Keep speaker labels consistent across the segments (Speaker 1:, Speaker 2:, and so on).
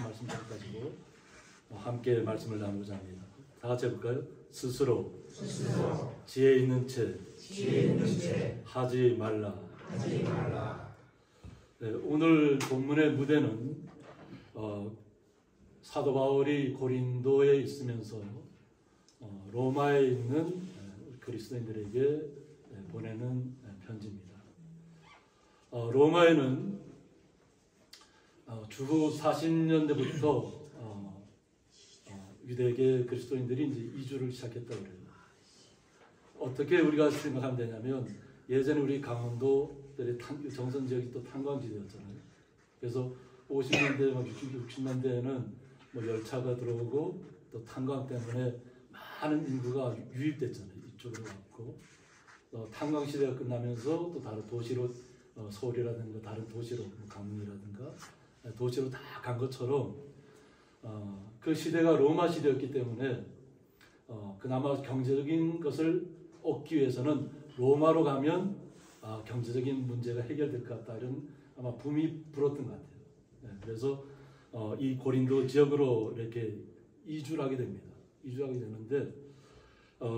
Speaker 1: 말씀 가지고 함께 말씀을 나누고자 합니다. 다 같이 해볼까요? 스스로 지혜 있는 채 하지 말라. 네, 오늘 본문의 무대는 사도 바울이 고린도에 있으면서 로마에 있는 그리스도인들에게 보내는 편지입니다. 로마에는 주후 40년대부터 유대계 그리스도인들이 이제 이주를 시작했다고 그래요. 어떻게 우리가 생각하면 되냐면, 예전에 우리 강원도들의 정선 지역이 또 탄광지대였잖아요. 그래서 50년대, 60년대에는 뭐 열차가 들어오고 또 탄광 때문에 많은 인구가 유입됐잖아요. 이쪽으로 왔고, 탄광 시대가 끝나면서 또 다른 도시로 서울이라든가 다른 도시로 강릉이라든가 도시로 다 간 것처럼 그 시대가 로마 시대였기 때문에 그나마 경제적인 것을 얻기 위해서는 로마로 가면 경제적인 문제가 해결될 것 같다, 이런 아마 붐이 불었던 것 같아요. 네, 그래서 이 고린도 지역으로 이렇게 이주를 하게 됩니다. 이주하게 되는데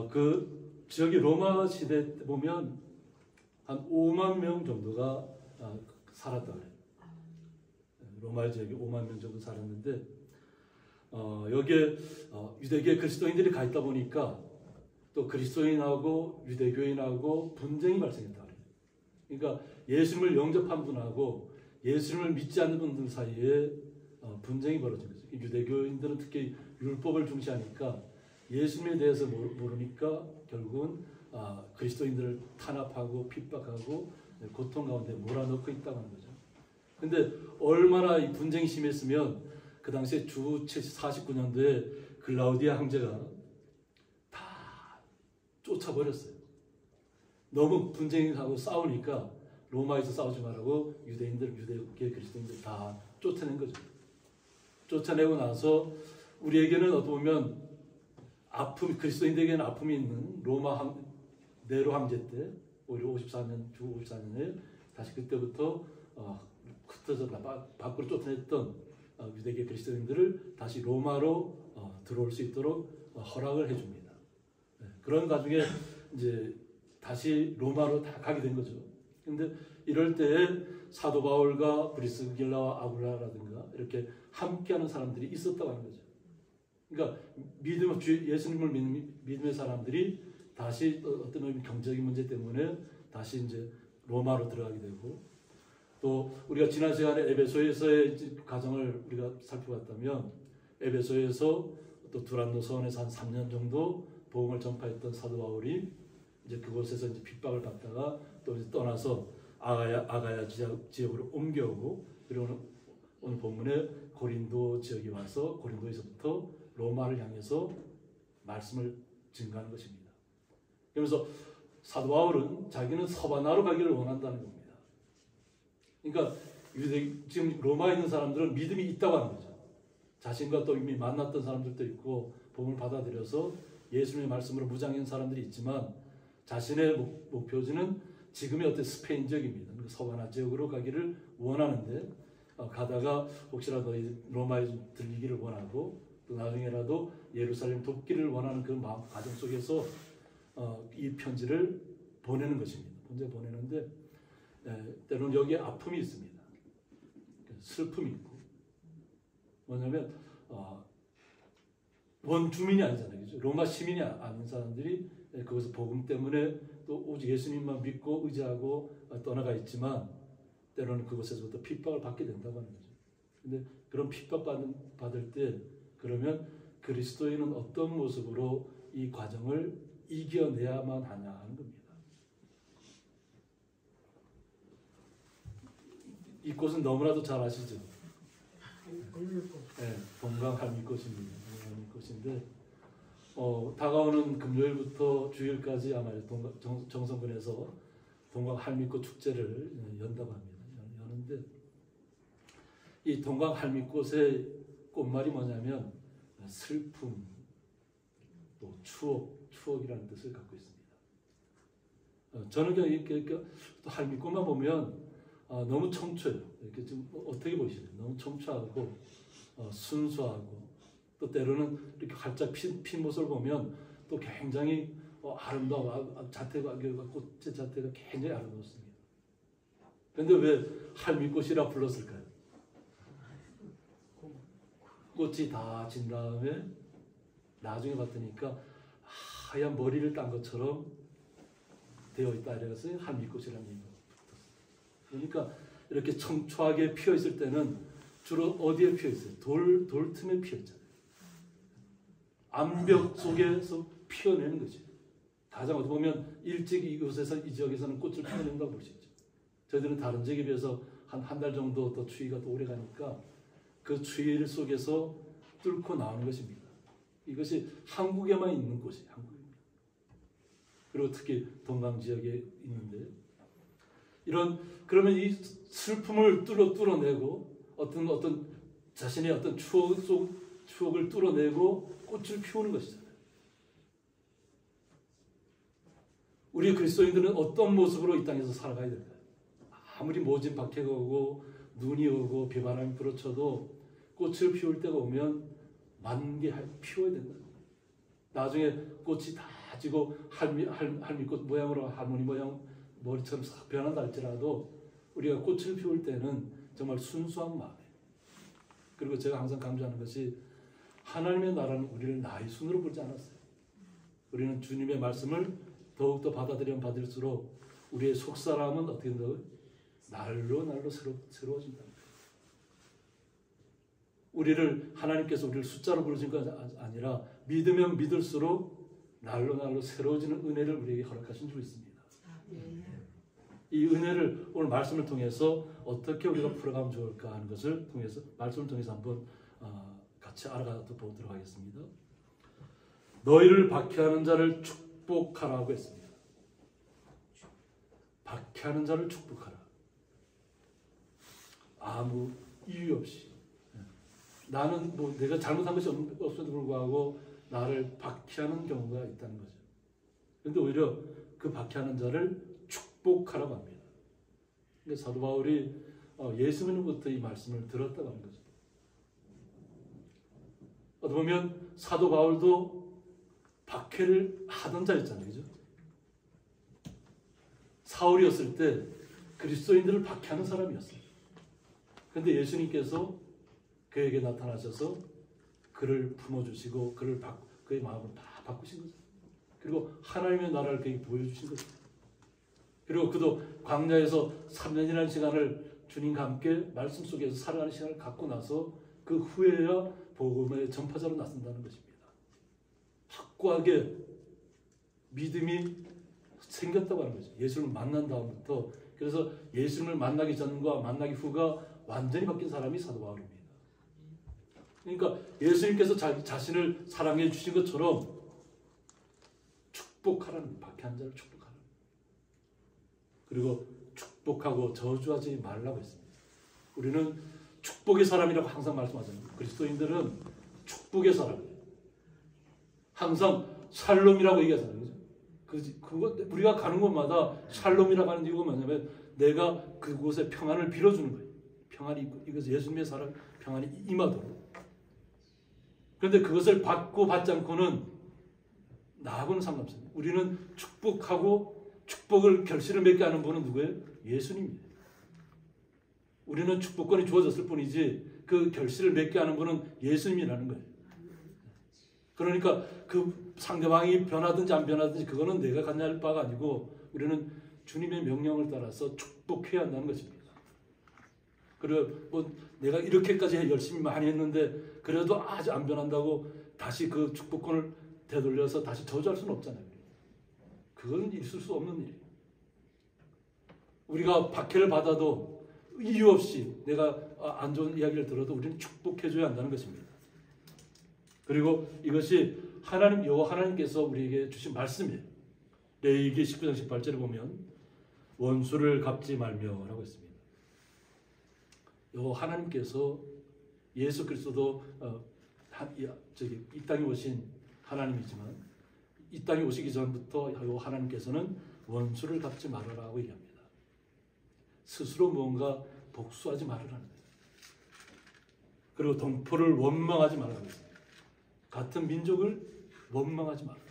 Speaker 1: 그 지역이 로마 시대 때 보면 한 5만 명 정도가 살았다 그래요. 로마 지역에 5만 명 정도 살았는데 여기에 유대계 그리스도인들이 가 있다 보니까 또 그리스도인하고 유대교인하고 분쟁이 발생했다 그래요. 그러니까 예수님을 영접한 분하고 예수님을 믿지 않는 분들 사이에 분쟁이 벌어진 거죠. 유대교인들은 특히 율법을 중시하니까 예수님에 대해서 모르니까 결국은 그리스도인들을 탄압하고 핍박하고 고통 가운데 몰아넣고 있다고 하는 거죠. 근데 얼마나 이 분쟁이 심했으면 그 당시에 주후 49년도에 글라우디아 황제가 다 쫓아버렸어요. 너무 분쟁하고 싸우니까 로마에서 싸우지 말라고 유대계 그리스도인들 다 쫓아낸 거죠. 쫓아내고 나서 우리에게는 어떻게 보면 그리스도인들에게는 아픔이 있는 로마 네로 황제 때, 오히려 54년, 주 54년에 다시 그때부터 흩어져 밖으로 쫓아냈던 유대계 그리스도인들을 다시 로마로 들어올 수 있도록 허락을 해줍니다. 네, 그런 과정에 이제 다시 로마로 다 가게 된 거죠. 근데 이럴 때에 사도 바울과 브리스길라와 아굴라라든가 이렇게 함께하는 사람들이 있었다고 하는 거죠. 그러니까 예수님을 믿는 사람들이 다시 어떤 의미 경제적인 문제 때문에 다시 이제 로마로 들어가게 되고, 또 우리가 지난 시간에 에베소에서의 과정을 우리가 살펴봤다면, 에베소에서 또 두란노 서원에서 한 3년 정도 복음을 전파했던 사도 바울이 이제 그곳에서 이제 핍박을 받다가 또 이제 떠나서 아가야 지역으로 옮겨오고, 그리고 오늘 본문에 고린도 지역에 와서 고린도에서부터 로마를 향해서 말씀을 증거하는 것입니다. 그러면서 사도 바울은 자기는 서바나로 가기를 원한다는 겁니다. 그러니까 지금 로마에 있는 사람들은 믿음이 있다고 하는 거죠. 자신과 또 이미 만났던 사람들도 있고 복음을 받아들여서 예수님의 말씀으로 무장한 사람들이 있지만, 자신의 목표지는 지금의 어떤 스페인 지역입니다. 그러니까 서바나 지역으로 가기를 원하는데, 가다가 혹시라도 로마에 들리기를 원하고 또 나중에라도 예루살렘 돕기를 원하는 그 마음 가정 속에서 이 편지를 보내는 것입니다. 먼저 보내는데 때로는 여기에 아픔이 있습니다. 슬픔이 있고, 뭐냐면 원주민이 아니잖아요. 그죠? 로마 시민이 아닌 사람들이 거기서 복음 때문에 또 오직 예수님만 믿고 의지하고 떠나가 있지만, 때로는 그곳에서부터 핍박을 받게 된다고 하는 거죠. 근데 그런 핍박 받을 때 그러면 그리스도인은 어떤 모습으로 이 과정을 이겨내야만 하냐 하는 겁니다. 이 꽃은 너무나도 잘 아시죠? 네, 동강 할미꽃입니다. 할미꽃인데 다가오는 금요일부터 주일까지 아마 정선군에서 동강 할미꽃 축제를 연다고 합니다. 여는데 이 동강 할미꽃의 꽃말이 뭐냐면 슬픔, 또 추억이라는 뜻을 갖고 있습니다. 저는 이렇게 또 할미꽃만 보면 너무 청초해요. 이렇게 좀 어떻게 보시나요? 너무 청초하고 순수하고 또 때로는 이렇게 활짝 핀 모습을 보면 또 굉장히 아름다워. 자태가 꽃의 자태가 굉장히 아름답습니다. 그런데 왜 할미꽃이라 불렀을까요? 꽃이 다 진 다음에 나중에 봤더니까 하얀 머리를 딴 것처럼 되어 있다. 그래서 할미꽃이라는 얘기가 붙었어요. 그러니까 이렇게 청초하게 피어 있을 때는 주로 어디에 피어 있어요? 돌 틈에 피어 있잖아요. 암벽 속에서 피어내는 거지. 가장 어떻게 보면 일찍 이곳에서 이 지역에서는 꽃을 피워낸다고 볼 수 있죠. 저희들은 다른 지역에 비해서 한 달 정도 더 추위가 더 오래 가니까 그 추위 속에서 뚫고 나오는 것입니다. 이것이 한국에만 있는 곳이에요. 한국입니다. 그리고 특히 동강 지역에 있는데 그러면 이 슬픔을 뚫어내고 어떤 자신의 어떤 추억을 뚫어내고 꽃을 피우는 것이잖아요. 우리 그리스도인들은 어떤 모습으로 이 땅에서 살아가야 될까요? 아무리 모진 박해가 오고 눈이 오고 비바람이 불어쳐도 꽃을 피울 때가 오면 만개 피워야 된다. 나중에 꽃이 다 지고 할미꽃 모양으로 할머니 모양 머리처럼 싹 변한다 할지라도 우리가 꽃을 피울 때는 정말 순수한 마음에, 그리고 제가 항상 강조하는 것이 하나님의 나라는 우리를 나의 순으로 보지 않았어요. 우리는 주님의 말씀을 더욱더 받아들이면 받을수록 우리의 속사람은 어떻게 된다고요? 날로 새로워진다는 거예요. 하나님께서 우리를 숫자로 부르신 것 아니라 믿으면 믿을수록 날로 새로워지는 은혜를 우리에게 허락하신 줄 믿습니다. 이 은혜를 오늘 말씀을 통해서 어떻게 우리가 풀어가면 좋을까 하는 것을 통해서 말씀을 통해서 한번 같이 알아가 보도록 하겠습니다. 너희를 박해하는 자를 축복하라고 했습니다. 박해하는 자를 축복하라. 아무 이유 없이 나는 내가 잘못한 것이 없어도 불구하고 나를 박해하는 경우가 있다는 거죠. 그런데 오히려 그 박해하는 자를 축복하라고 합니다. 그러니까 사도 바울이 예수님으로부터 이 말씀을 들었다고 하는 거죠. 어떻게 보면 사도 바울도 박해를 하던 자였잖아요. 그죠? 사울이었을 때 그리스도인들을 박해하는 사람이었어요. 그런데 예수님께서 그에게 나타나셔서 그를 품어주시고 그의 마음을 다 바꾸신 거죠. 그리고 하나님의 나라를 그에게 보여주신 거죠. 그리고 그도 광야에서 3년이라는 시간을 주님과 함께 말씀 속에서 살아가는 시간을 갖고 나서 그 후에야 복음의 전파자로 나선다는 것입니다. 확고하게 믿음이 생겼다고 하는 거죠. 예수를 만난 다음부터. 그래서 예수를 만나기 전과 만나기 후가 완전히 바뀐 사람이 사도 바울입니다. 그러니까 예수님께서 자신을 사랑해 주신 것처럼 축복하라는, 박해한 자를 축복하라는, 그리고 축복하고 저주하지 말라고 했습니다. 우리는 축복의 사람이라고 항상 말씀하잖아요. 그리스도인들은 축복의 사람이에요. 항상 샬롬이라고 얘기하잖아요. 그거 우리가 가는 곳마다 샬롬이라고 하는 이유가 뭐냐면 내가 그곳에 평안을 빌어주는 거예요. 평안이 이것은 예수님의 사람 평안이 임하도록. 그런데 그것을 받고 받지 않고는 나하고는 상관없습니다. 우리는 축복하고 축복을 결실을 맺게 하는 분은 누구예요? 예수님입니다. 우리는 축복권이 주어졌을 뿐이지 그 결실을 맺게 하는 분은 예수님이라는 거예요. 그러니까 그 상대방이 변하든지 안 변하든지 그거는 내가 관여할 바가 아니고 우리는 주님의 명령을 따라서 축복해야 한다는 것입니다. 그리고 내가 이렇게까지 열심히 많이 했는데 그래도 아직 안 변한다고 다시 그 축복권을 되돌려서 다시 저주할 수는 없잖아요. 그건 있을 수 없는 일이에요. 우리가 박해를 받아도 이유 없이 내가 안 좋은 이야기를 들어도 우리는 축복해줘야 한다는 것입니다. 그리고 이것이 여호와 하나님께서 우리에게 주신 말씀이에요. 레위기 19장 18절에 보면 원수를 갚지 말며라고 했습니다. 여호와 하나님께서 예수 그리스도도 이 땅에 오신 하나님이지만 이 땅에 오시기 전부터 여호와 하나님께서는 원수를 갚지 말아라고 얘기합니다. 스스로 무언가 복수하지 말으라는 거예요. 그리고 동포를 원망하지 말라고 했습니다. 같은 민족을 원망하지 말라.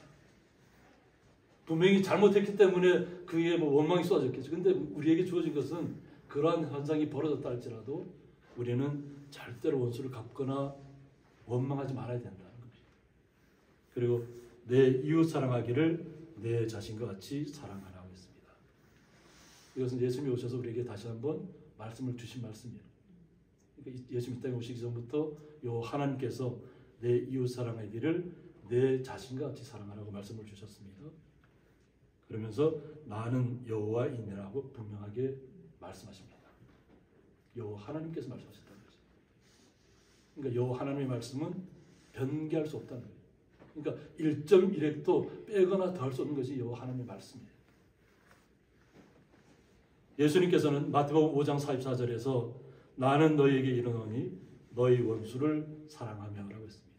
Speaker 1: 분명히 잘못했기 때문에 그에 뭐 원망이 쏟아졌겠죠. 근데 우리에게 주어진 것은 그러한 현상이 벌어졌다 할지라도 우리는 절대로 원수를 갚거나 원망하지 말아야 된다는 겁니다. 그리고 내 이웃 사랑하기를 내 자신과 같이 사랑하라고 했습니다. 이것은 예수님이 오셔서 우리에게 다시 한번 말씀을 주신 말씀이에요. 그러니까 예수님 이 땅에 오시기 전부터 요 하나님께서 내 이웃 사랑하기를 내 자신과 같이 사랑하라고 말씀을 주셨습니다. 그러면서 나는 여호와이니라고 분명하게 말씀하십니다. 여호와 하나님께서 말씀하셨다는 거죠. 그러니까 여호와 하나님의 말씀은 변개할 수 없다는 거예요. 그러니까 1.1획도 빼거나 더할 수 없는 것이 여호와 하나님의 말씀이에요. 예수님께서는 마태복음 5장 44절에서 나는 너희에게 이르노니 너희 원수를 사랑하며 라고 했습니다.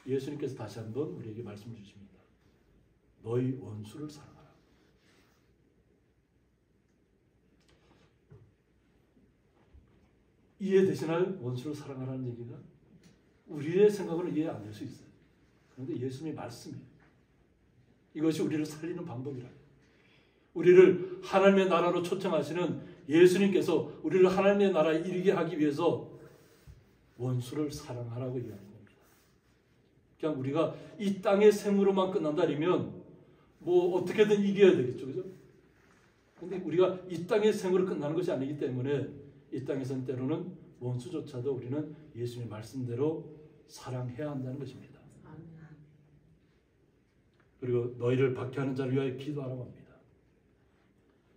Speaker 1: 예수님께서 다시 한번 우리에게 말씀을 주십니다. 너희 원수를 사랑하라. 이해되시나요? 원수를 사랑하라는 얘기가? 우리의 생각으로는 이해 안 될 수 있어요. 그런데 예수님의 말씀이에요. 이것이 우리를 살리는 방법이라. 우리를 하나님의 나라로 초청하시는 예수님께서 우리를 하나님의 나라에 이르게 하기 위해서 원수를 사랑하라고 이야기합니다. 그냥 우리가 이 땅의 생으로만 끝난다면 뭐 어떻게든 이겨야 되겠죠, 그죠? 근데 우리가 이 땅의 생으로 끝나는 것이 아니기 때문에 이 땅에서는 때로는 원수조차도 우리는 예수님의 말씀대로 사랑해야 한다는 것입니다. 그리고 너희를 박해하는 자를 위하여 기도하라고 합니다.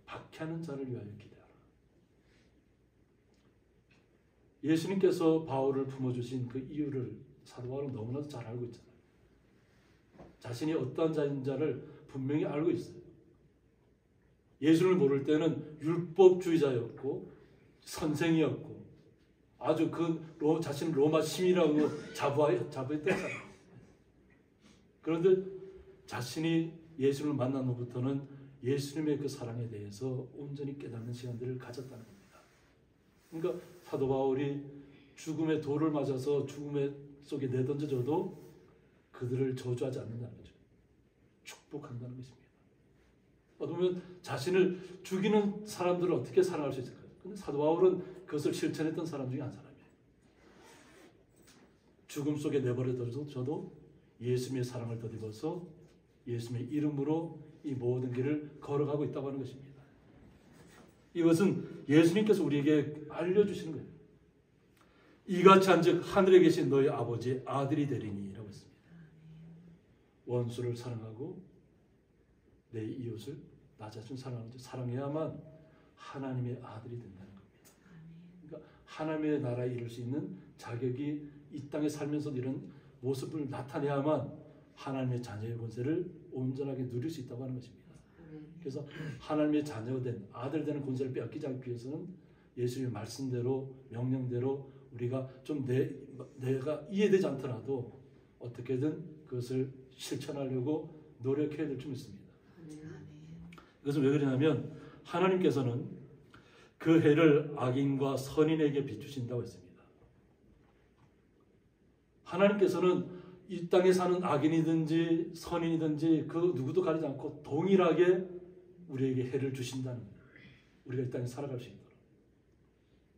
Speaker 1: 박해하는 자를 위하여 기도하라. 예수님께서 바울을 품어주신 그 이유를 사도 바울은 너무나도 잘 알고 있잖아요. 자신이 어떠한 자인 자를 분명히 알고 있어요. 예수를 모를 때는 율법주의자였고 선생이었고 아주 자신을 로마 시민이라고 자부했던 사람. 그런데 자신이 예수를 만난 후부터는 예수님의 그 사랑에 대해서 온전히 깨닫는 시간들을 가졌다는 겁니다. 그러니까 사도 바울이 죽음의 돌을 맞아서 죽음의 속에 내던져져도 그들을 저주하지 않는다는 거죠. 축복한다는 것입니다. 어쩌면 자신을 죽이는 사람들을 어떻게 사랑할 수 있을까요? 근데 사도 바울은 그것을 실천했던 사람 중에 한 사람이에요. 죽음 속에 내버려둬도 예수님의 사랑을 덧입어서 예수님의 이름으로 이 모든 길을 걸어가고 있다고 하는 것입니다. 이것은 예수님께서 우리에게 알려주시는 거예요. 이같이 한즉 하늘에 계신 너희 아버지의 아들이 되리니 라고 했습니다. 원수를 사랑하고 내 이웃을 나 자신 사랑해야만 하나님의 아들이 된다는 겁니다. 그러니까 하나님의 나라에 이룰 수 있는 자격이 이 땅에 살면서 이런 모습을 나타내야만 하나님의 자녀의 권세를 온전하게 누릴 수 있다고 하는 것입니다. 그래서 하나님의 자녀된 아들 되는 권세를 빼앗기지 않기 위해서는 예수님의 말씀대로 명령대로 우리가 좀 내가 이해되지 않더라도 어떻게든 그것을 실천하려고 노력해야 될 줄 믿습니다. 이것은 왜 그러냐면 하나님께서는 그 해를 악인과 선인에게 비추신다고 했습니다. 하나님께서는 이 땅에 사는 악인이든지 선인이든지 그 누구도 가리지 않고 동일하게 우리에게 해를 주신다는 거예요. 우리가 이 땅에 살아갈 수 있도록.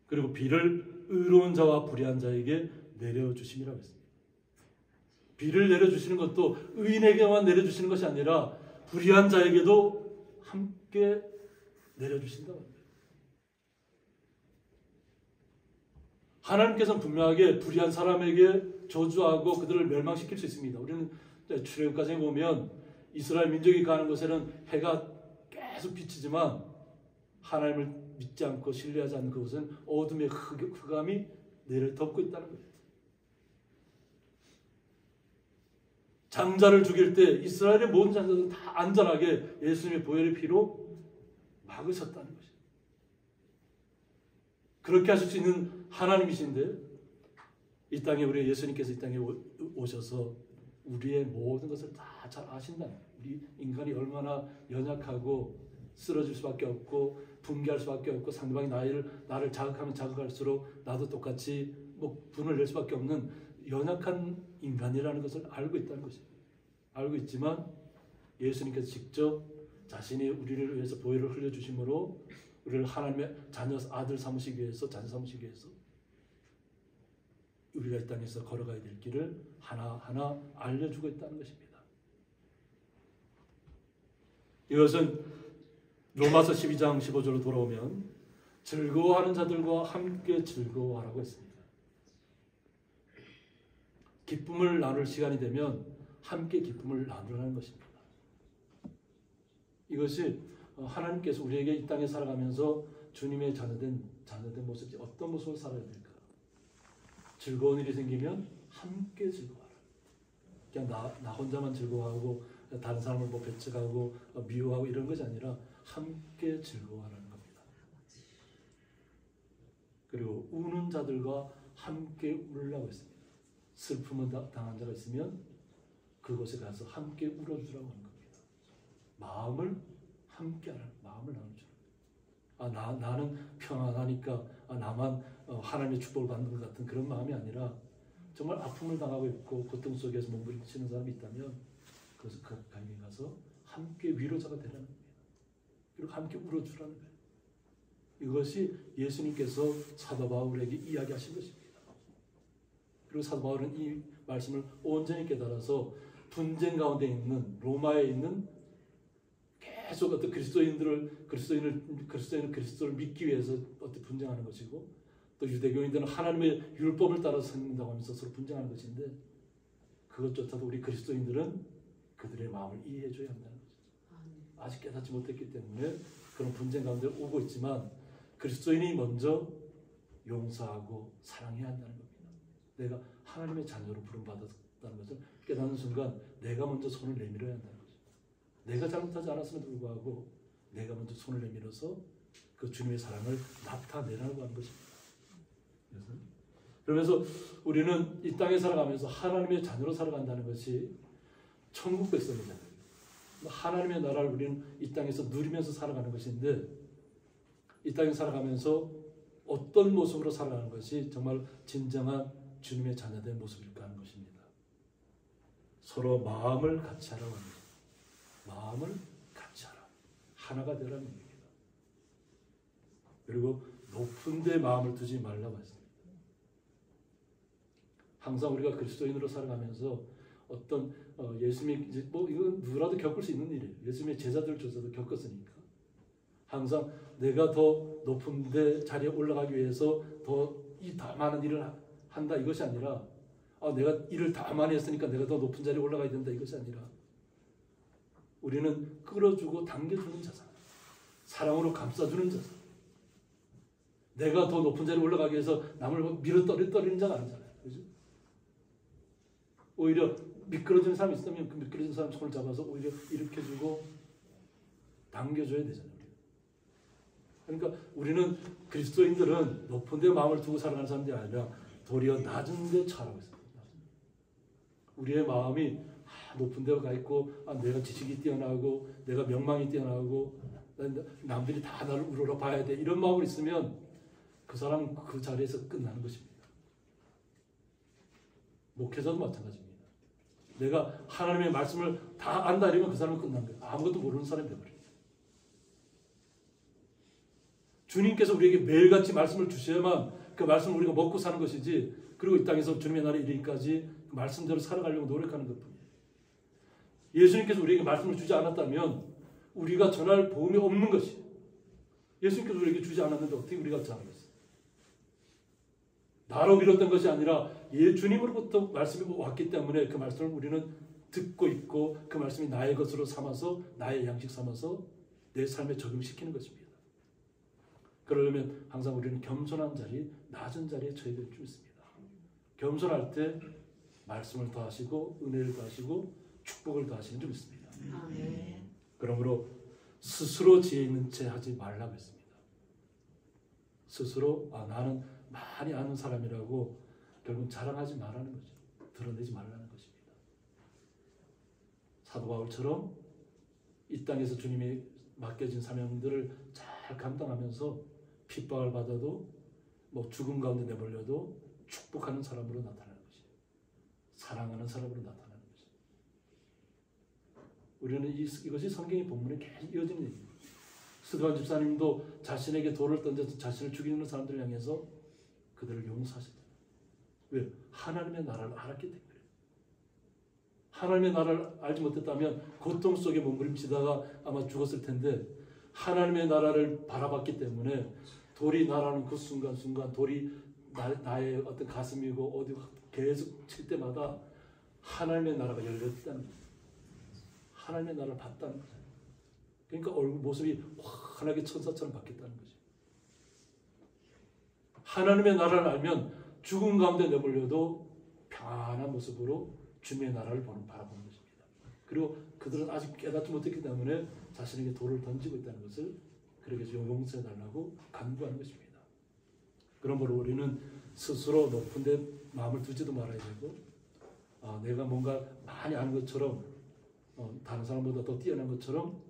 Speaker 1: 그리고 비를 의로운 자와 불의한 자에게 내려주심이라고 했습니다. 비를 내려주시는 것도 의인에게만 내려주시는 것이 아니라 불의한 자에게도 함께 내려주신다고 합니다. 하나님께서는 분명하게 불의한 사람에게 저주하고 그들을 멸망시킬 수 있습니다. 우리는 출애굽까지 보면 이스라엘 민족이 가는 곳에는 해가 계속 비치지만 하나님을 믿지 않고 신뢰하지 않는 그곳은 어둠의 흑암이 내를 덮고 있다는 거예요. 장자를 죽일 때 이스라엘의 모든 장자들은 다 안전하게 예수님의 보혈의 피로 막으셨다는 것이죠. 그렇게 하실 수 있는 하나님이신데 이 땅에 우리 예수님께서 이 땅에 오셔서 우리의 모든 것을 다 잘 아신다는 거예요. 우리 인간이 얼마나 연약하고 쓰러질 수밖에 없고 붕괴할 수밖에 없고 상대방이 나를 자극하면 자극할수록 나도 똑같이 뭐 분을 낼 수밖에 없는 연약한 인간이라는 것을 알고 있다는 것입니다. 알고 있지만 예수님께서 직접 자신이 우리를 위해서 보혈을 흘려주심으로 우리를 하나님의 자녀 아들 삼으시기 위해서 자녀 삼으시기 위해서 우리가 이 땅에서 걸어가야 될 길을 하나하나 알려주고 있다는 것입니다. 이것은 로마서 12장 15절로 돌아오면 즐거워하는 자들과 함께 즐거워하라고 했습니다. 기쁨을 나눌 시간이 되면 함께 기쁨을 나누라는 것입니다. 이것이 하나님께서 우리에게 이 땅에 살아가면서 주님의 자녀된 모습이 어떤 모습을 살아야 될까? 즐거운 일이 생기면 함께 즐거워하라. 그냥 나 혼자만 즐거워하고 다른 사람을 뭐 배척하고 미워하고 이런 것이 아니라 함께 즐거워하라는 겁니다. 그리고 우는 자들과 함께 울라고 했습니다. 슬픔을 당한 자가 있으면 그곳에 가서 함께 울어주라고 하는 겁니다. 마음을 함께 하라는, 마음을 나눠주라. 나는 평안하니까 나만 하나님의 축복을 받는 것 같은 그런 마음이 아니라 정말 아픔을 당하고 있고 고통 속에서 몸부림치는 사람이 있다면 그것을 그 가까이 가서 함께 위로자가 되라는 겁니다. 그리고 함께 울어주라는 거예요. 이것이 예수님께서 사도 바울에게 이야기하신 것입니다. 그리고 사도 바울은 이 말씀을 온전히 깨달아서 분쟁 가운데 있는 로마에 있는 계속 어떤 그리스도인을 그리스도를 믿기 위해서 어떤 분쟁하는 것이고 또 유대교인들은 하나님의 율법을 따라서 섬긴다고 하면서 서로 분쟁하는 것인데 그것조차도 우리 그리스도인들은 그들의 마음을 이해해줘야 한다는 거죠. 아직 깨닫지 못했기 때문에 그런 분쟁 가운데 오고 있지만 그리스도인이 먼저 용서하고 사랑해야 한다는 겁니다. 내가 하나님의 자녀로 부름받았다는 것을 깨닫는 순간 내가 먼저 손을 내밀어야 한다는 거죠. 내가 잘못하지 않았음에도 불구하고 내가 먼저 손을 내밀어서 그 주님의 사랑을 나타내라고 하는 것입니다. 그러면서 우리는 이 땅에 살아가면서 하나님의 자녀로 살아간다는 것이 천국 백성이잖아요. 하나님의 나라를 우리는 이 땅에서 누리면서 살아가는 것인데 이 땅에 살아가면서 어떤 모습으로 살아가는 것이 정말 진정한 주님의 자녀된 모습일까 하는 것입니다. 서로 마음을 같이 하라고 합니다. 마음을 같이 하라. 하나가 되라는 얘기입니다. 그리고 높은 데 마음을 두지 말라고 했습니다. 항상 우리가 그리스도인으로 살아가면서 어떤 예수님이 이제 뭐 이건 누구라도 겪을 수 있는 일이에요. 예수님의 제자들조차도 겪었으니까. 항상 내가 더 높은 데 자리에 올라가기 위해서 더 많은 일을 한다 이것이 아니라 내가 일을 다 많이 했으니까 내가 더 높은 자리에 올라가야 된다 이것이 아니라 우리는 끌어주고 당겨주는 자상, 사랑으로 감싸주는 자상. 내가 더 높은 자리에 올라가기 위해서 남을 밀어 떨리는 자가 아니잖아요. 그죠? 오히려 미끄러지는 사람이 있으면 그 미끄러진 사람 손을 잡아서 오히려 일으켜주고 당겨줘야 되잖아요. 그러니까 우리는 그리스도인들은 높은 데 마음을 두고 살아가는 사람들이 아니라 도리어 낮은 데 처하라고 했습니다. 우리의 마음이 높은 데 가 있고 내가 지식이 뛰어나고 내가 명망이 뛰어나고 남들이 다 나를 우러러 봐야 돼 이런 마음이 있으면 그 사람은 그 자리에서 끝나는 것입니다. 목회자도 마찬가지입니다. 내가 하나님의 말씀을 다 안다 이러면 그 사람은 끝난 거예요. 아무것도 모르는 사람이 되어버려요. 주님께서 우리에게 매일같이 말씀을 주셔야만 그 말씀을 우리가 먹고 사는 것이지 그리고 이 땅에서 주님의 나라에 이르기까지 그 말씀대로 살아가려고 노력하는 것뿐이에요. 예수님께서 우리에게 말씀을 주지 않았다면 우리가 전할 복음이 없는 것이에요. 예수님께서 우리에게 주지 않았는데 어떻게 우리가 전하겠어요? 나로 비롯된 것이 아니라 주님으로부터 말씀이 왔기 때문에 그 말씀을 우리는 듣고 있고 그 말씀이 나의 것으로 삼아서 나의 양식 삼아서 내 삶에 적용시키는 것입니다. 그러려면 항상 우리는 겸손한 자리, 낮은 자리에 처해야 될 줄 믿습니다. 겸손할 때 말씀을 더하시고 은혜를 더하시고 축복을 더하시는 줄 믿습니다.
Speaker 2: 아멘.
Speaker 1: 그러므로 스스로 지혜 있는 채 하지 말라고 했습니다. 스스로 나는 많이 아는 사람이라고 결국 자랑하지 말라는 거죠. 드러내지 말라는 것입니다. 사도 바울처럼 이 땅에서 주님이 맡겨진 사명들을 잘 감당하면서 핍박을 받아도 뭐 죽음 가운데 내버려도 축복하는 사람으로 나타나는 것이에요. 사랑하는 사람으로 나타나는 것이에요. 우리는 이것이 성경의 본문에 계속 이어지는 얘기입니다. 스데반 집사님도 자신에게 돌을 던져서 자신을 죽이는 사람들을 향해서 그들을 용서하셨다. 왜? 하나님의 나라를 알았기 때문에. 하나님의 나라를 알지 못했다면 고통 속에 몸부림치다가 아마 죽었을 텐데, 하나님의 나라를 바라봤기 때문에 돌이 날아오는 그 순간순간 돌이 나의 어떤 가슴이고 어디 계속 칠 때마다 하나님의 나라가 열렸다는 거예요. 하나님의 나라를 봤다는 거예요. 그러니까 얼굴 모습이 환하게 천사처럼 바뀌었다는 거죠. 하나님의 나라를 알면 죽음 가운데 내몰려도 평안한 모습으로 주님의 나라를 바라보는 것입니다. 그리고 그들은 아직 깨닫지 못했기 때문에 자신에게 돌을 던지고 있다는 것을 그렇게 용서해달라고 간구하는 것입니다. 그러므로 우리는 스스로 높은 데 마음을 두지도 말아야 되고, 내가 뭔가 많이 아는 것처럼 다른 사람보다 더 뛰어난 것처럼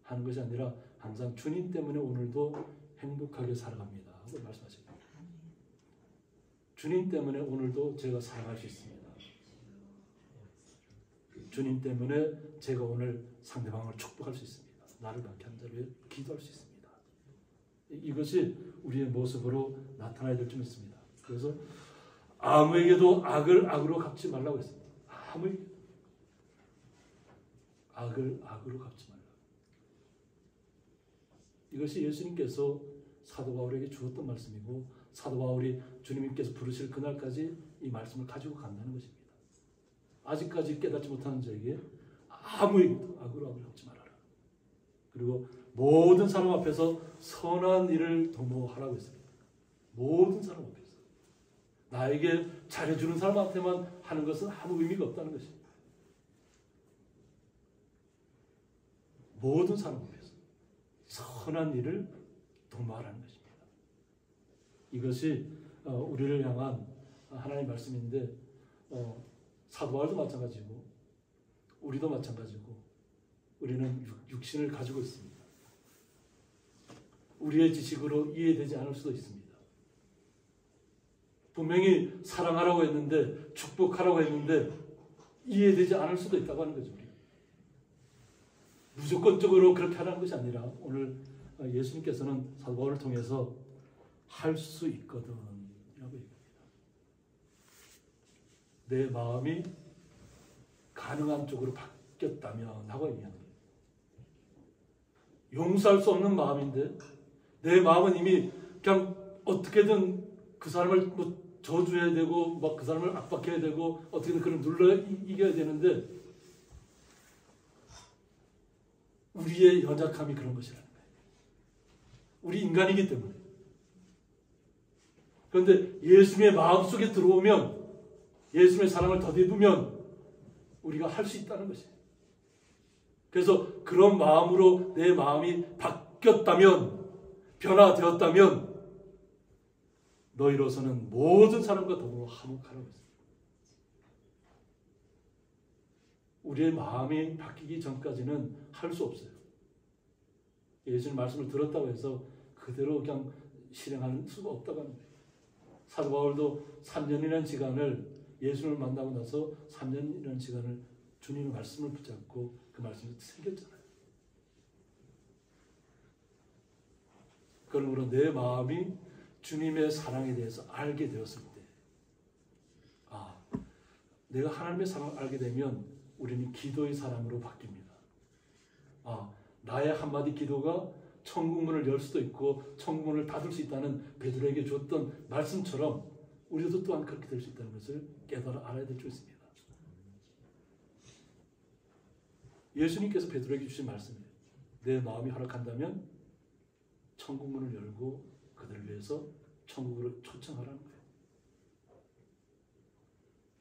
Speaker 1: 하는 것이 아니라 항상 주님 때문에 오늘도 행복하게 살아갑니다 하고 말씀하십니다. 주님 때문에 오늘도 제가 살아갈 수 있습니다. 주님 때문에 제가 오늘 상대방을 축복할 수 있습니다. 나를 박해한 자를 위해 기도할 수 있습니다. 이것이 우리의 모습으로 나타나야 될 줄 믿습니다. 그래서 아무에게도 악을 악으로 갚지 말라고 했습니다. 아무에게도 악을 악으로 갚지 말라고. 이것이 예수님께서 사도 바울에게 주었던 말씀이고, 사도 바울이 주님께서 부르실 그날까지 이 말씀을 가지고 간다는 것입니다. 아직까지 깨닫지 못하는 자에게 아무에게도 악으로 악을 갚지 말아라. 그리고 모든 사람 앞에서 선한 일을 도모하라고 했습니다. 모든 사람 앞에서. 나에게 잘해주는 사람한테만 하는 것은 아무 의미가 없다는 것입니다. 모든 사람 앞에서 선한 일을 도모하라는 것입니다. 이것이 우리를 향한 하나님의 말씀인데, 사도 바울도 마찬가지고 우리도 마찬가지고 우리는 육신을 가지고 있습니다. 우리의 지식으로 이해되지 않을 수도 있습니다. 분명히 사랑하라고 했는데, 축복하라고 했는데 이해되지 않을 수도 있다고 하는 거죠. 우리. 무조건적으로 그렇게 하라는 것이 아니라 오늘 예수님께서는 사도 바울을 통해서 할 수 있거든 라고 얘기합니다. 내 마음이 가능한 쪽으로 바뀌었다면 하고 얘기하는 거예요. 용서할 수 없는 마음인데 내 마음은 이미 그냥 어떻게든 그 사람을 저주해야 되고 막 그 사람을 압박해야 되고 어떻게든 그를 눌러 이겨야 되는데, 우리의 연약함이 그런 것이라는 거예요. 우리 인간이기 때문에. 그런데 예수님의 마음속에 들어오면, 예수님의 사랑을 덧입으면 우리가 할 수 있다는 것이에요. 그래서 그런 마음으로 내 마음이 바뀌었다면, 변화되었다면 너희로서는 모든 사람과 더불어 화목하라고 했습니다. 우리의 마음이 바뀌기 전까지는 할 수 없어요. 예수님 말씀을 들었다고 해서 그대로 그냥 실행할 수가 없다고 하는 거예요. 사도 바울도 3년이라는 시간을, 예수님을 만나고 나서 3년이라는 시간을 주님의 말씀을 붙잡고 그 말씀을 새겼잖아요. 그러므로 내 마음이 주님의 사랑에 대해서 알게 되었을 때, 내가 하나님의 사랑을 알게 되면 우리는 기도의 사람으로 바뀝니다. 나의 한마디 기도가 천국문을 열 수도 있고 천국문을 닫을 수 있다는 베드로에게 줬던 말씀처럼 우리도 또한 그렇게 될 수 있다는 것을 깨달아 알아야 될 줄 있습니다. 예수님께서 베드로에게 주신 말씀이에요. 내 마음이 허락한다면 천국문을 열고 그들을 위해서 천국으로 초청하라는 거예요.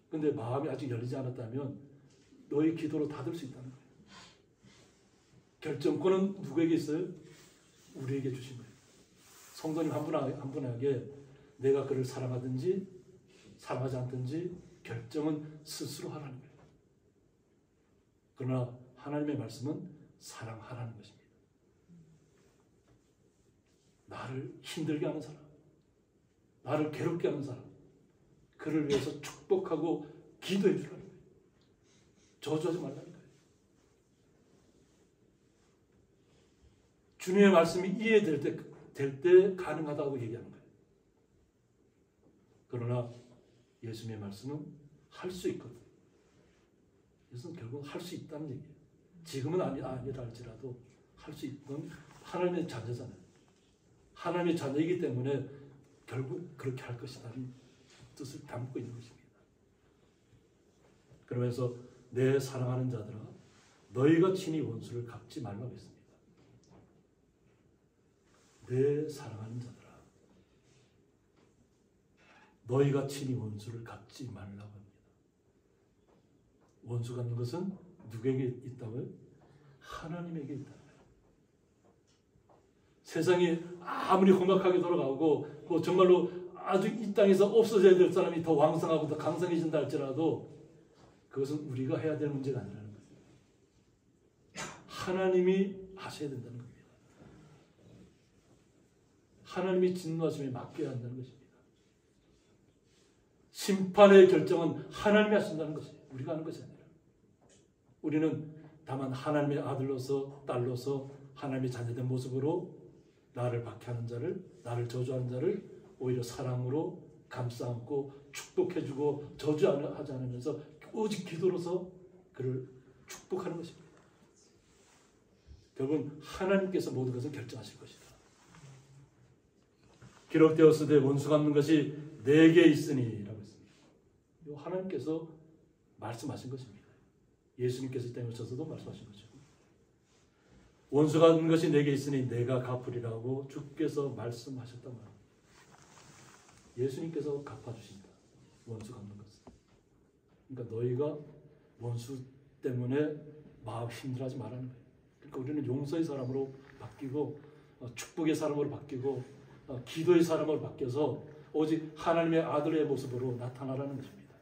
Speaker 1: 그런데 마음이 아직 열리지 않았다면 너의 기도로 닫을 수 있다는 거예요. 결정권은 누구에게 있어요? 우리에게 주신 거예요. 성도님 한 분에게 내가 그를 사랑하든지 사랑하지 않든지 결정은 스스로 하라는 거예요. 그러나 하나님의 말씀은 사랑하라는 것입니다. 나를 힘들게 하는 사람, 나를 괴롭게 하는 사람, 그를 위해서 축복하고 기도해 주라는 거예요. 저주하지 말라는 거예요. 주님의 말씀이 이해될 때 가능하다고 얘기하는 거예요. 그러나 예수님의 말씀은 할 수 있거든. 이것은 결국 할 수 있다는 얘기예요. 지금은 아니라 할지라도 할 수 있는 하나님의 자녀잖아요. 하나님의 자녀이기 때문에 결국 그렇게 할 것이라는 뜻을 담고 있는 것입니다. 그러면서 내 사랑하는 자들아 너희가 친히 원수를 갚지 말라고 했습니다. 내 사랑하는 자들아 너희가 친히 원수를 갚지 말라고 합니다. 원수 갚는 것은 누구에게 있다고요? 하나님에게 있다고요. 세상이 아무리 험악하게 돌아가고 정말로 아주 이 땅에서 없어져야 될 사람이 더 왕성하고 더 강성해진다 할지라도 그것은 우리가 해야 될 문제가 아니라는 거예요. 하나님이 하셔야 된다는 겁니다. 하나님이 진노하심에 맡겨야 한다는 것입니다. 심판의 결정은 하나님이 하신다는 것이에요. 우리가 하는 것이 아니라. 우리는 다만 하나님의 아들로서 딸로서 하나님의 자녀된 모습으로 나를 박해하는 자를, 나를 저주하는 자를 오히려 사랑으로 감싸안고 축복해주고 저주하지 않으면서 오직 기도로서 그를 축복하는 것입니다. 결국은 하나님께서 모든 것을 결정하실 것이다. 기록되었으되 원수 갚는 것이 내게 있으니 라고 했습니다. 하나님께서 말씀하신 것입니다. 예수님께서 이 땅에 오셔서도 말씀하신 것이고 원수 갚는 것이 내게 있으니 내가 갚으리라고 주께서 말씀하셨단 말입니다. 예수님께서 갚아주신다. 원수 갚는 것은. 그러니까 너희가 원수 때문에 마음 힘들어하지 말라는 거예요. 그러니까 우리는 용서의 사람으로 바뀌고 축복의 사람으로 바뀌고 기도의 사람으로 바뀌어서 오직 하나님의 아들의 모습으로 나타나라는 것입니다.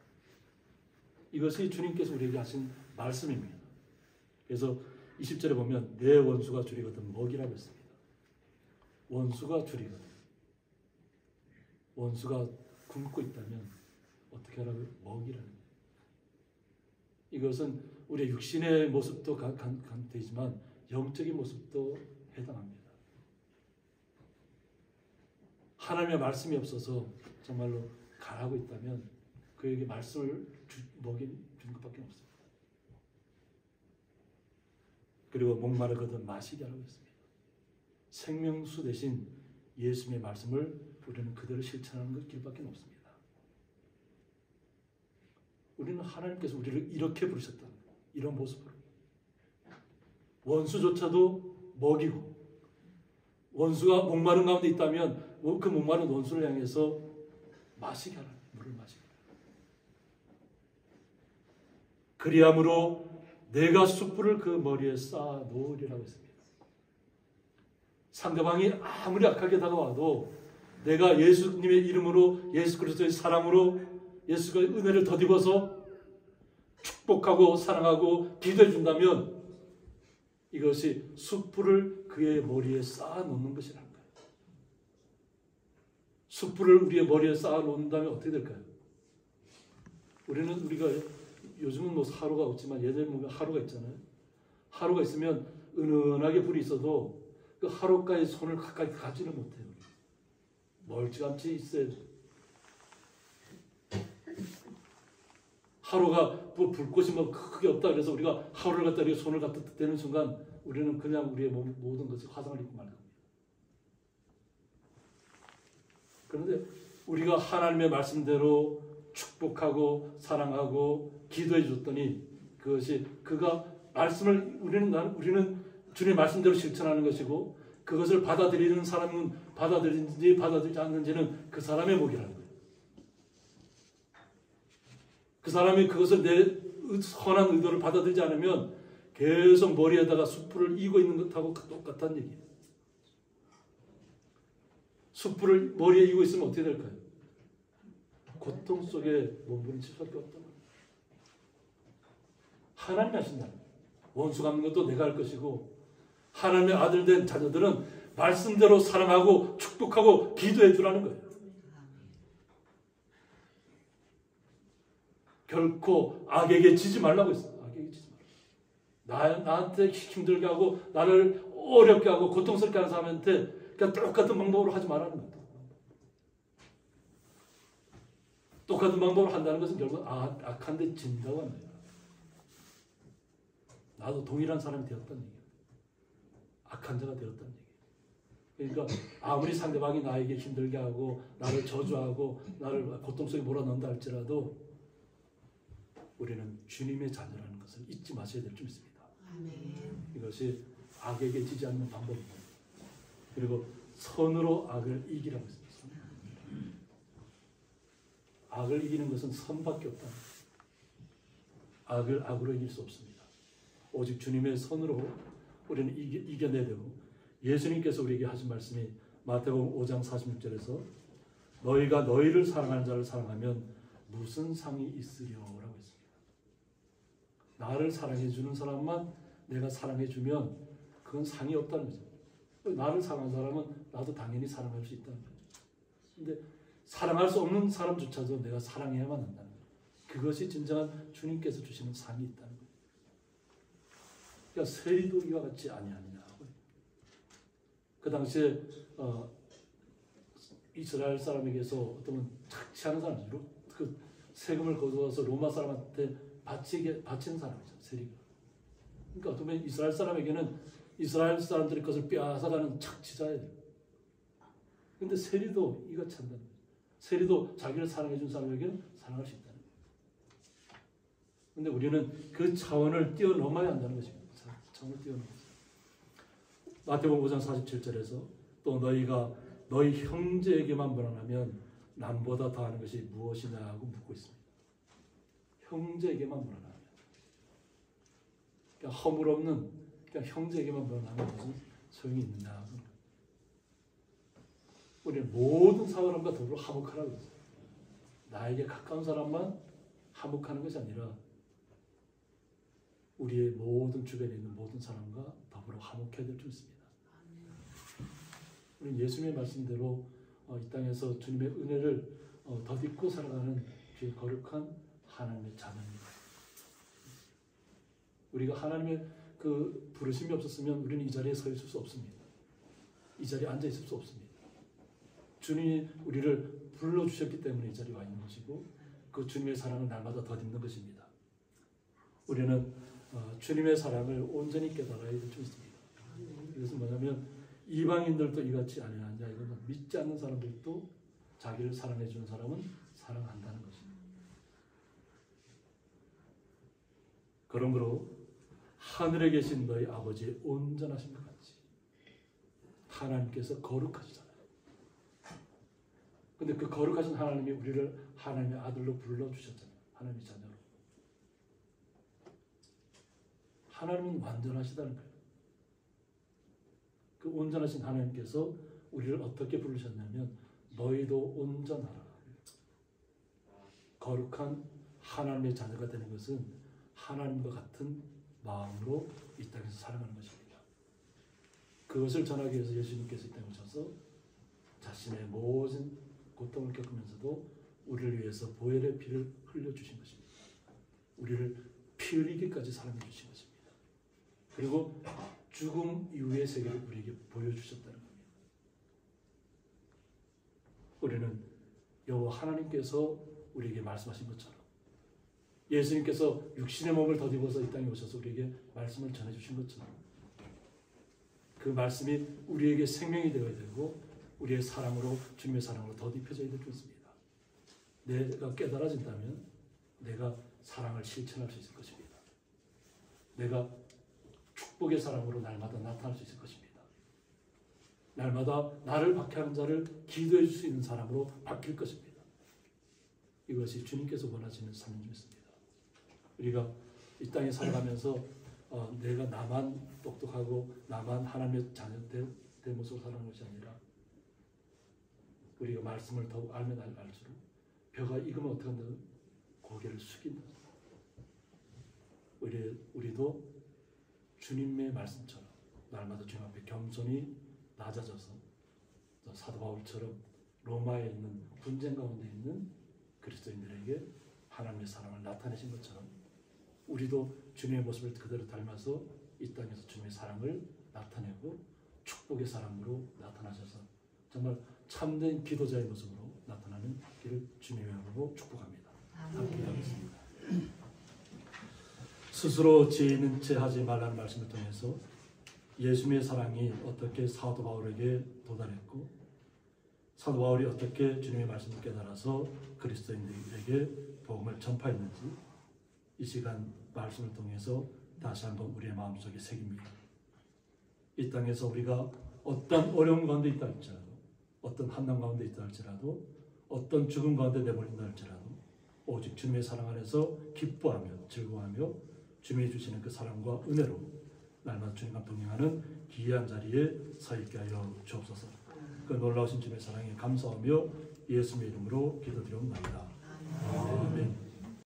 Speaker 1: 이것이 주님께서 우리에게 하신 말씀입니다. 그래서 20절에 보면 내 원수가 줄이거든 먹이라고 했습니다. 원수가 줄이거든. 원수가 굶고 있다면 어떻게 하라고요? 먹이라는 거예요. 이것은 우리의 육신의 모습도 되지만 영적인 모습도 해당합니다. 하나님의 말씀이 없어서 정말로 가라고 있다면 그에게 말씀을 주는 것밖에 없습니다. 그리고 목마르거든 마시게 하라고 했습니다. 생명수 대신 예수님의 말씀을 우리는 그대로 실천하는 것 길밖에 없습니다. 우리는 하나님께서 우리를 이렇게 부르셨다. 이런 모습으로. 원수조차도 먹이고 원수가 목마른 가운데 있다면 그 목마른 원수를 향해서 마시게 하라. 물을 마시게 하라. 그리함으로 내가 숯불을 그 머리에 쌓아 놓으리라고 했습니다. 상대방이 아무리 악하게 다가와도 내가 예수님의 이름으로 예수 그리스도의 사랑으로 예수의 은혜를 덧입어서 축복하고 사랑하고 기도해 준다면 이것이 숯불을 그의 머리에 쌓아 놓는 것이라는 거예요. 숯불을 우리의 머리에 쌓아 놓는다면 어떻게 될까요? 우리가 요즘은 뭐 하루가 없지만 예전에 보면 하루가 있잖아요. 하루가 있으면 은은하게 불이 있어도 그 하루가에 손을 가까이 가지는 못해요. 멀찌감치 있어야 돼요. 하루가 불꽃이 뭐 크게 없다 그래서 우리가 하루를 갖다 우리가 손을 갖다 대는 순간 우리는 그냥 우리의 모든 것이 화상을 입고 말 겁니다. 그런데 우리가 하나님의 말씀대로 축복하고 사랑하고 기도해 줬더니 그것이 그가 말씀을 우리는 주님의 말씀대로 실천하는 것이고 그것을 받아들이는 사람은 받아들이는지 받아들이지 않는지는 그 사람의 목이라는 거예요. 그 사람이 그것을 내 선한 의도를 받아들이지 않으면 계속 머리에다가 숯불을 이고 있는 것하고 똑같다는 얘기예요. 숯불을 머리에 이고 있으면 어떻게 될까요? 고통 속에 몸부림칠 수밖에 없다. 하나님이 하신다. 원수 갚는 것도 내가 할 것이고 하나님의 아들 된 자녀들은 말씀대로 사랑하고 축복하고 기도해 주라는 거예요. 결코 악에게 지지 말라고 했어요. 악에게 지지 말라. 나한테 힘들게 하고 나를 어렵게 하고 고통스럽게 하는 사람한테 그냥 똑같은 방법으로 하지 말라는 거예요. 똑같은 방법으로 한다는 것은 결국 악한 데 진다고 하는 거예요. 나도 동일한 사람이 되었다는 얘기예요. 악한 자가 되었다는 얘기예요. 그러니까 아무리 상대방이 나에게 힘들게 하고 나를 저주하고 나를 고통 속에 몰아넣는다 할지라도 우리는 주님의 자녀라는 것을 잊지 마셔야 될 줄 믿습니다. 이것이 악에게 지지 않는 방법입니다. 그리고 선으로 악을 이기라고 했습니다. 악을 이기는 것은 선밖에 없다. 악을 악으로 이길 수 없습니다. 오직 주님의 선으로 우리는 이겨내야 되고, 예수님께서 우리에게 하신 말씀이 마태복음 5장 46절에서 너희가 너희를 사랑하는 자를 사랑하면 무슨 상이 있으려라고 했습니다. 나를 사랑해 주는 사람만 내가 사랑해 주면 그건 상이 없다는 거죠. 나를 사랑하는 사람은 나도 당연히 사랑할 수 있다는 거죠. 근데 사랑할 수 없는 사람조차도 내가 사랑해야만 한다는 거예요. 그것이 진정한 주님께서 주시는 상이 있다는 거예요. 그러니까 세리도 이와 같이 아니하느냐. 그 당시에 이스라엘 사람에게서 어떤 착취하는 사람이죠. 그 세금을 거두어서 로마 사람한테 바치는 사람이죠. 세리가. 그러니까 어떤 이스라엘 사람에게는 이스라엘 사람들의 것을 빼앗아가는 착취자예요. 그런데 세리도 이같이 한다는 거예요. 세리도 자기를 사랑해 준 사람에게는 사랑할 수 있다는 거예요. 그런데 우리는 그 차원을 뛰어넘어야 한다는 것입니다. 차원을 뛰어넘어야. 마태복음 5장 47절에서 또 너희가 너희 형제에게만 불안하면 남보다 더하는 것이 무엇이냐 하고 묻고 있습니다. 형제에게만 불안하면, 그러니까 허물 없는 그냥 형제에게만 불안하면 무슨 소용이 있느냐. 우리는 모든 사람과 더불어 화목하라고 했어요. 나에게 가까운 사람만 화목하는 것이 아니라 우리의 모든 주변에 있는 모든 사람과 더불어 화목해야 될 줄 있습니다. 우리는 예수님의 말씀대로 이 땅에서 주님의 은혜를 덧입고 살아가는 주의 거룩한 하나님의 자녀입니다. 우리가 하나님의 그 부르심이 없었으면 우리는 이 자리에 서 있을 수 없습니다. 이 자리에 앉아 있을 수 없습니다. 주님이 우리를 불러주셨기 때문에 이 자리에 와 있는 것이고, 그 주님의 사랑을 날마다 덧입는 것입니다. 우리는 주님의 사랑을 온전히 깨달아야 될 줄 있습니다. 이것은 뭐냐면 이방인들도 이같이 아니하냐, 이건 믿지 않는 사람들도 자기를 사랑해 주는 사람은 사랑한다는 것입니다. 그러므로 하늘에 계신 너희 아버지의 온전하신 것 같이 하나님께서 거룩하시잖아요. 근데 그 거룩하신 하나님이 우리를 하나님의 아들로 불러주셨잖아요. 하나님의 자녀로. 하나님은 완전하시다는 거예요. 그 온전하신 하나님께서 우리를 어떻게 부르셨냐면 너희도 온전하라. 거룩한 하나님의 자녀가 되는 것은 하나님과 같은 마음으로 이 땅에서 살아가는 것입니다. 그것을 전하기 위해서 예수님께서 이 땅에 오셔서 자신의 모든 고통을 겪으면서도 우리를 위해서 보혈의 피를 흘려주신 것입니다. 우리를 피 흘리기까지 사랑해 주신 것입니다. 그리고 죽음 이후의 세계를 우리에게 보여주셨다는 겁니다. 우리는 여호와 하나님께서 우리에게 말씀하신 것처럼 예수님께서 육신의 몸을 덧입어서 이 땅에 오셔서 우리에게 말씀을 전해주신 것처럼 그 말씀이 우리에게 생명이 되어야 되고 우리의 사랑으로, 주님의 사랑으로 덧입혀져야 될 줄 있습니다. 내가 깨달아진다면 내가 사랑을 실천할 수 있을 것입니다. 내가 축복의 사랑으로 날마다 나타날 수 있을 것입니다. 날마다 나를 박해하는 자를 기도해 줄 수 있는 사람으로 바뀔 것입니다. 이것이 주님께서 원하시는 삶인 줄 믿습니다. 우리가 이 땅에 살아가면서 내가 나만 똑똑하고 나만 하나님의 자녀 될 모습으로 살아가는 것이 아니라 우리가 말씀을 더욱 알면 알수록 벼가 익으면 어떻게 한다? 고개를 숙인다. 우리도 주님의 말씀처럼 날마다 주님 앞에 겸손히 낮아져서 사도 바울처럼 로마에 있는 분쟁 가운데 있는 그리스도인들에게 하나님의 사랑을 나타내신 것처럼 우리도 주님의 모습을 그대로 닮아서 이 땅에서 주님의 사랑을 나타내고 축복의 사랑으로 나타나셔서 정말 참된 기도자의 모습으로 나타나는 길을 주님의 이름으로 축복합니다. 함께 하겠습니다. 스스로 지혜 있는 채 하지 말라는 말씀을 통해서 예수님의 사랑이 어떻게 사도 바울에게 도달했고 사도 바울이 어떻게 주님의 말씀을 깨달아서 그리스도인들에게 복음을 전파했는지 이 시간 말씀을 통해서 다시 한번 우리의 마음속에 새깁니다. 이 땅에서 우리가 어떤 어려움 가운데 있다 할지라도 어떤 한난 가운데 있다 할지라도 어떤 죽음 가운데 내몰린다 할지라도 오직 주님의 사랑 안에서 기뻐하며 즐거워하며 주님이 주시는 그 사랑과 은혜로 날마다 주님과 동행하는 귀한 자리에 서 있게 하여 주옵소서. 그 놀라우신 주님의 사랑에 감사하며 예수님의 이름으로 기도드리옵나이다.